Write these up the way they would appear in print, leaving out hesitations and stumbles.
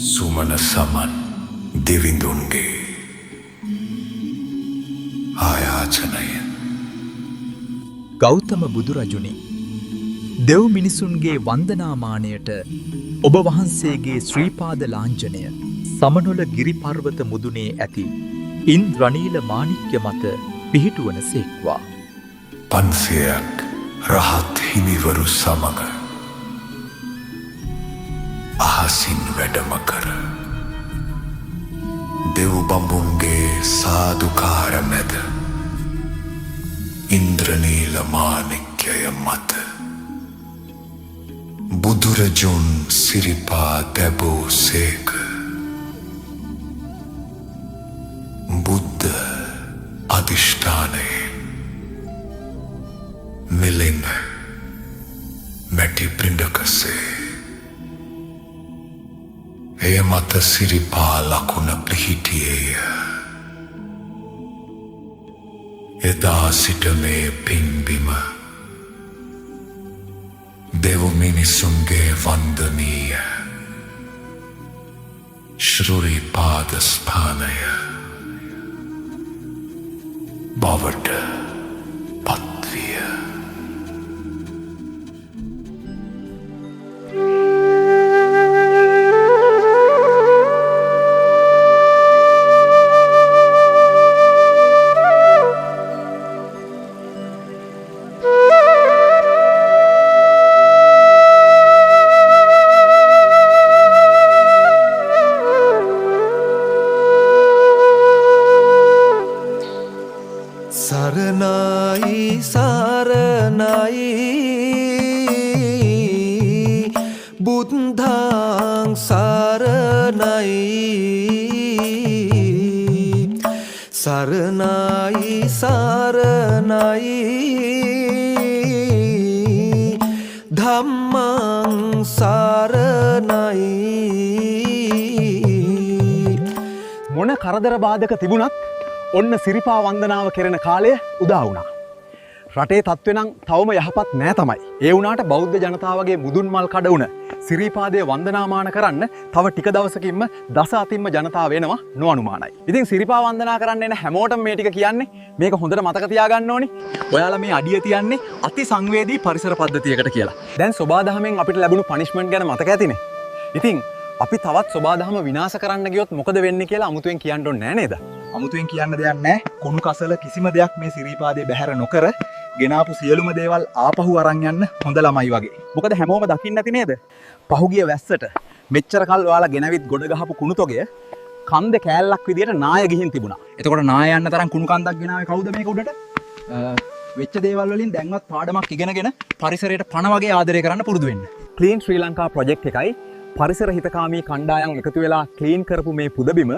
සුමන සමන් දෙවිඳුන්ගේ ආයාචනය. ගෞතම බුදුරජුනි, දෙව් මිනිසුන්ගේ වන්දනාමානයට ඔබ වහන්සේගේ ශ්‍රීපාද ලාංඡනය සමනොල ගිරිපර්වත මුදුනේ ඇති ඉන්ද්‍රනීල මාණික්‍ය මත පිහිටුවන සේක්වා. 500ක් රහත් හිමිවරු සමග අහසින් වැඩම කර දෙව් බඹුන්ගේ සාදුකාර මැද ඉන්ද්‍රනීල මාණික්‍යය මත බුදුරජුන් සිරිපා තැබූ සේක. බුද්ධ අධිෂ්ඨානයේ මෙලෙම මැටි පිඬකසේ එය මත සිරිපා ලකුණ පිහිටියේය. එදා සිට මේ පින්බිම දෙව් මිනිසුන්ගේ වන්දනීය ශ්‍රීපාද ස්ථානය බවට පත්විය. සරණයි සරණයි බුද්ධං සරණයි සරණයි සරණයි ධම්මං සරණයි. මොන කරදර බාධක තිබුණත් ඔන්න සිරිපා වන්දනාව කෙරෙන කාලය උදා වුණා. රටේ තත්ත්වය නම් තවම යහපත් නෑ තමයි. ඒ වුණාට බෞද්ධ ජනතාවගේ මුදුන් මල් කඩ වුණ සිරිපාදයේ වන්දනාමාන කරන්න තව ටික දවසකින්ම දස අතින්ම ජනතාව එනවා නොඅනුමානයි. ඉතින් සිරිපා වන්දනා කරන්න එන හැමෝටම මේ ටික කියන්නේ මේක හොඳට මතක තියාගන්න ඕනි. ඔයාලා මේ අඩිය තියන්නේ අති සංවේදී පරිසර පද්ධතියකට කියලා. දැන් සෝබාදහමෙන් අපිට ලැබුණු පනිෂ්මන්ට් ගැන මතක ඇතිනේ. ඉතින් අපි තවත් සෝබාදහම විනාශ කරන්න ගියොත් මොකද වෙන්නේ කියලා අමුතුවෙන් කියන්න ඕනේ නෑ නේද? අමුතුවෙන් කියන්න දෙයක් නැහැ. කුණු කසල කිසිම දෙයක් මේ සිරිපාදේ බැහැර නොකර ගෙනාපු සියලුම දේවල් ආපහු අරන් යන්න හොඳ ළමයි වගේ. මොකද හැමෝම දකින්න නැති නේද? පහුගිය වැස්සට මෙච්චර කල් ඔයාලා ගෙනවිත් ගොඩ ගහපු කුණු තොගය කන්ද කෑල්ලක් විදියට නාය ගිහින් තිබුණා. එතකොට නාය යන්න තරම් කුණු කන්දක් ගෙනාවේ කවුද මේක උඩට? වෙච්ච දේවල් වලින් දැන්වත් පාඩමක් ඉගෙනගෙන පරිසරයට පණ වගේ ආදරය කරන්න පුරුදු වෙන්න. ක්ලීන් ශ්‍රී ලංකා ප්‍රොජෙක්ට් එකයි පරිසර හිතකාමී කණ්ඩායම් එකතු වෙලා ක්ලීන් කරපු මේ පුදබිම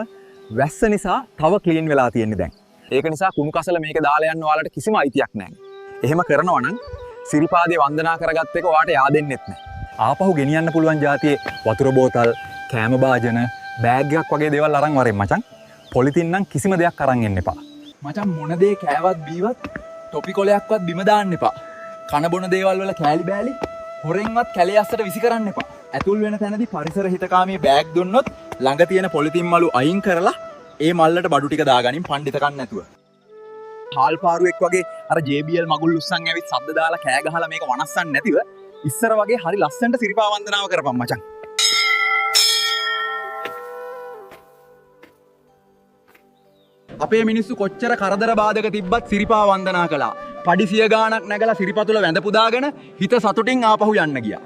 වැස්ස නිසා තව ක්ලීන් වෙලා තියෙන්නේ දැන්. ඒක නිසා කුණු කසල මේක දාලා යන්න ඔයාලට කිසිම අයිතියක් නැහැ. එහෙම කරනවා නම් සිරිපාදේ වන්දනා කරගත්ත එක ඔයාලට yaadෙන්නෙත් නැහැ. ආපහු ගෙනියන්න පුළුවන් જાතියේ වතුර බෝතල්, කෑම භාජන, බෑග් එකක් වගේ දේවල් අරන් වරෙන් මචං. පොලිතින් නම් කිසිම දෙයක් අරන් එන්න එපා. මචං මොන දේ කෑවත් බීවත් ටොපි කොලයක්වත් බිම දාන්න එපා. කන බොන දේවල් වල කෑලි බෑලි හොරෙන්වත් කැලේ අස්සට විසි කරන්න එපා. ඇතුල් වෙන තැනදී පරිසර හිතකාමී බෑග් දුන්නොත් ළඟ තියෙන පොලිතින් මලු අයින් කරලා ඒ මල්ලට බඩු ටික දාගනින් පණ්ඩිතකම් නැතුව. හාල් පාරුවෙක් වගේ අර JBL මගුල් උස්සන් ඇවිත් සද්ද දාලා කෑ ගහලා මේක වනස්සන්න නැතිව ඉස්සර වගේ හරි ලස්සනට සිරිපා වන්දනාව කරපන් මචං. අපේ මිනිස්සු කොච්චර කරදර බාධක තිබ්බත් සිරිපා වන්දනා කළා. පඩි 100 ගාණක් නැගලා සිරිපතුල වැඳ පුදාගෙන හිත සතුටින් ආපහු යන්න ගියා.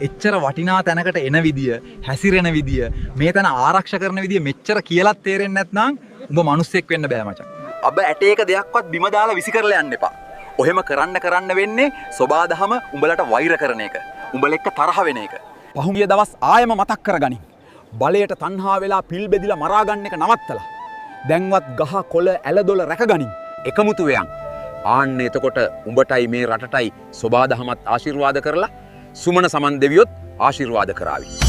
එච්චර වටිනා තැනකට එන විදිය, හැසිරෙන විදිය, මේ තැන ආරක්ෂා කරන විදිය මෙච්චර කියලාත් තේරෙන්නේ නැත්නම් උඹ මිනිස්සෙක් වෙන්න බෑ මචං. අබ ඇටේක දෙයක්වත් බිම දාලා විසි කරලා යන්න එපා. ඔහෙම කරන්න වෙන්නේ සෝබාදහම උඹලට වෛර කරන එක. උඹල එක්ක තරහ වෙන එක. පහුගිය දවස් ආයෙම මතක් කරගනින්. බලයට තණ්හා වෙලා පිල් බෙදිලා මරා ගන්න එක නවත්තලා. දැන්වත් ගහ කොළ ඇලදොල රැකගනින්. එකමුතු වෙයන්. ආන්න එතකොට උඹටයි මේ රටටයි සෝබාදහමත් ආශිර්වාද කරලා සුමන සමන් දෙවියොත් ආශිර්වාද කරાવી.